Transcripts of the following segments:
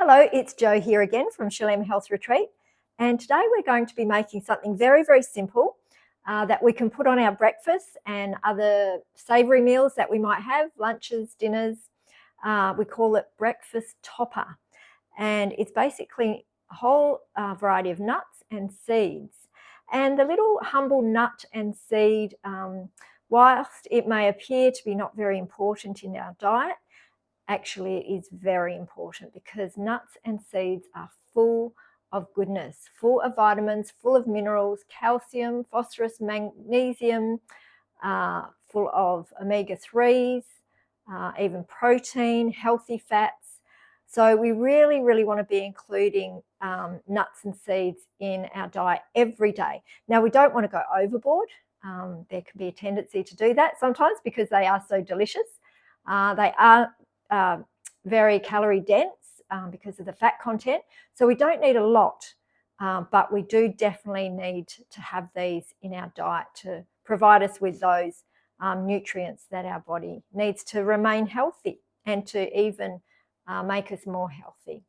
Hello, it's Jo here again from Shalem Health Retreat, and today we're going to be making something very, very simple that we can put on our breakfast and other savoury meals that we might have, lunches, dinners. We call it breakfast topper, and it's basically a whole variety of nuts and seeds. And the little humble nut and seed, whilst it may appear to be not very important in our diet, actually it is very important because nuts and seeds are full of goodness, full of vitamins, full of minerals, calcium, phosphorus, magnesium, full of omega-3s, even protein, healthy fats. So we really, really want to be including nuts and seeds in our diet every day. Now, we don't want to go overboard. There can be a tendency to do that sometimes because they are so delicious. They are very calorie dense because of the fat content. So we don't need a lot, but we do definitely need to have these in our diet to provide us with those nutrients that our body needs to remain healthy and to even make us more healthy.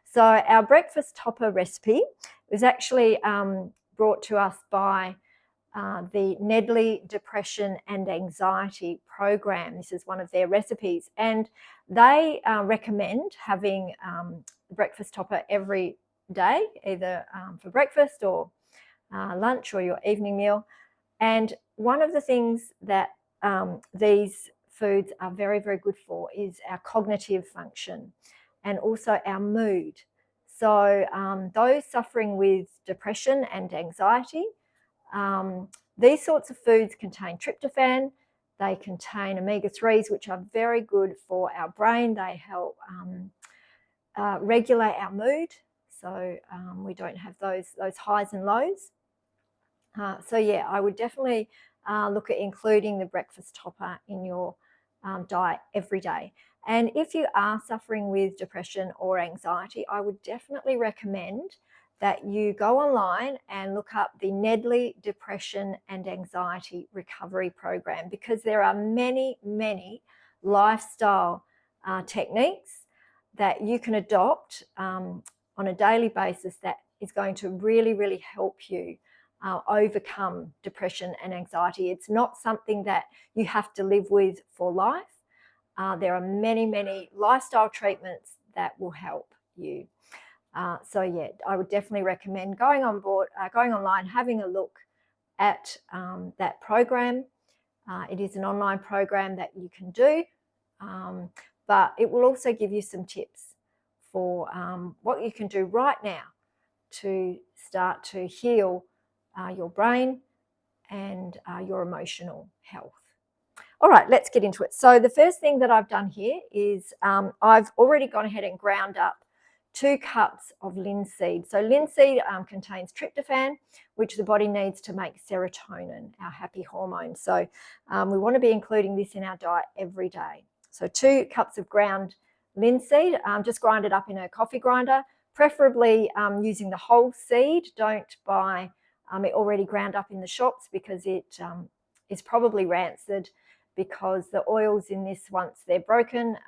So our breakfast topper recipe was actually brought to us by the Nedley Depression and Anxiety program. This is one of their recipes, and they recommend having the breakfast topper every day, either for breakfast or lunch or your evening meal. And one of the things that these foods are very, very good for is our cognitive function and also our mood. So those suffering with depression and anxiety, these sorts of foods contain tryptophan, they contain omega-3s, which are very good for our brain. They help regulate our mood, so we don't have those highs and lows. So yeah, I would definitely look at including the breakfast topper in your diet every day. And if you are suffering with depression or anxiety, I would definitely recommend that you go online and look up the Nedley Depression and Anxiety Recovery Program, because there are many, many lifestyle techniques that you can adopt on a daily basis that is going to really, really help you overcome depression and anxiety. It's not something that you have to live with for life. There are many, many lifestyle treatments that will help you. So yeah, I would definitely recommend going online, having a look at that program. It is an online program that you can do, but it will also give you some tips for what you can do right now to start to heal your brain and your emotional health. All right, let's get into it. So the first thing that I've done here is I've already gone ahead and ground up 2 cups of linseed. So linseed contains tryptophan, which the body needs to make serotonin, our happy hormone. So we want to be including this in our diet every day. So 2 cups of ground linseed, just grind it up in a coffee grinder, preferably using the whole seed. Don't buy it already ground up in the shops because it is probably rancid, because the oils in this, once they're broken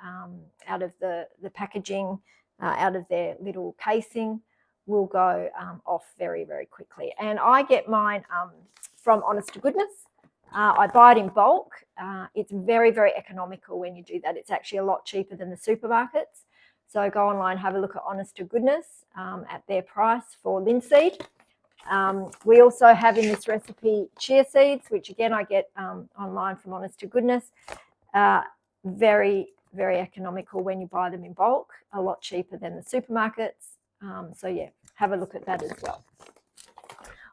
out of the packaging, out of their little casing, will go off very, very quickly. And I get mine from Honest to Goodness. I buy it in bulk. It's very, very economical when you do that. It's actually a lot cheaper than the supermarkets. So go online, have a look at Honest to Goodness at their price for linseed. We also have in this recipe chia seeds, which again I get online from Honest to Goodness. Very, very economical when you buy them in bulk, a lot cheaper than the supermarkets. So yeah, have a look at that as well.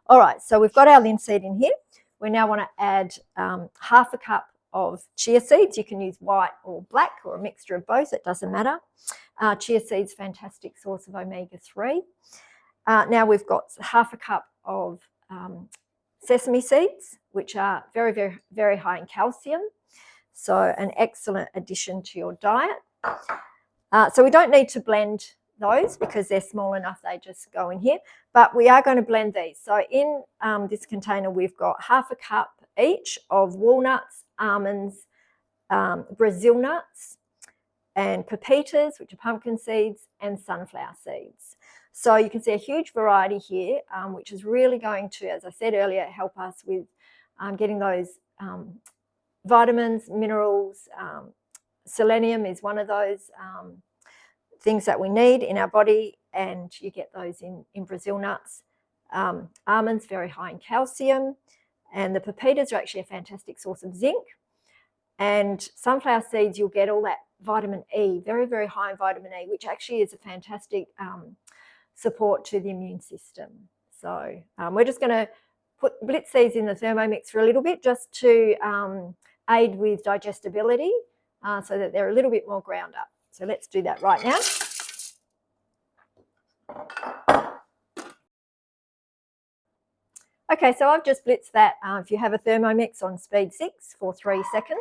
All right, so we've got our linseed in here. We now want to add half a cup of chia seeds. You can use white or black or a mixture of both, it doesn't matter. Chia seeds, fantastic source of omega-3. Now we've got half a cup of sesame seeds, which are very, very, very high in calcium. So an excellent addition to your diet. So we don't need to blend those because they're small enough, they just go in here. But we are going to blend these. So in this container, we've got half a cup each of walnuts, almonds, Brazil nuts, and pepitas, which are pumpkin seeds, and sunflower seeds. So you can see a huge variety here, which is really going to, as I said earlier, help us with getting those vitamins, minerals. Selenium is one of those things that we need in our body, and you get those in Brazil nuts. Almonds, very high in calcium, and the pepitas are actually a fantastic source of zinc. And sunflower seeds, you'll get all that vitamin E, very, very high in vitamin E, which actually is a fantastic support to the immune system. So we're just going to blitz these in the Thermomix for a little bit, just to aid with digestibility, so that they're a little bit more ground up. So let's do that right now. Okay, so I've just blitzed that. If you have a Thermomix, on speed 6 for 3 seconds,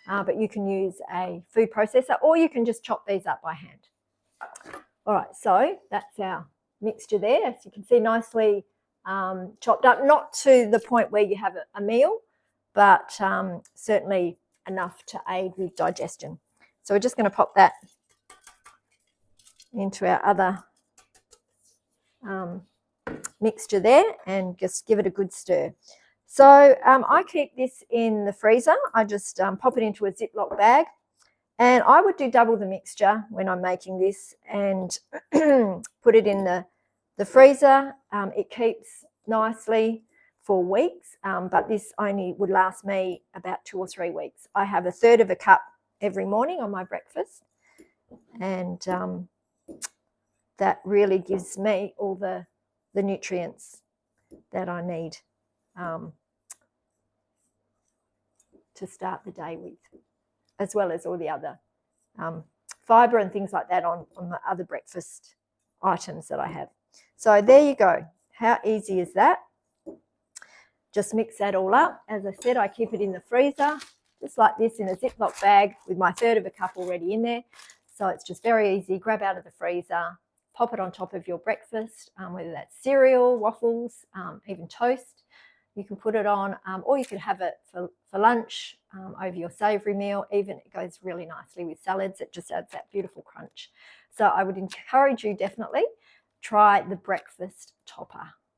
but you can use a food processor, or you can just chop these up by hand. All right, so that's our mixture there. As you can see, nicely chopped up, not to the point where you have a meal, but certainly enough to aid with digestion. So we're just going to pop that into our other mixture there and just give it a good stir. So I keep this in the freezer. I just pop it into a Ziploc bag, and I would do double the mixture when I'm making this and put it in the freezer. It keeps nicely for weeks, but this only would last me about 2 or 3 weeks. I have 1/3 of a cup every morning on my breakfast, and that really gives me all the nutrients that I need to start the day with, as well as all the other fibre and things like that on the other breakfast items that I have. So there you go. How easy is that? Just mix that all up. As I said, I keep it in the freezer, just like this, in a Ziploc bag with my 1/3 of a cup already in there. So it's just very easy. Grab out of the freezer, pop it on top of your breakfast, whether that's cereal, waffles, even toast. You can put it on, or you could have it for lunch over your savoury meal. Even it goes really nicely with salads. It just adds that beautiful crunch. So I would encourage you, definitely try the breakfast topper.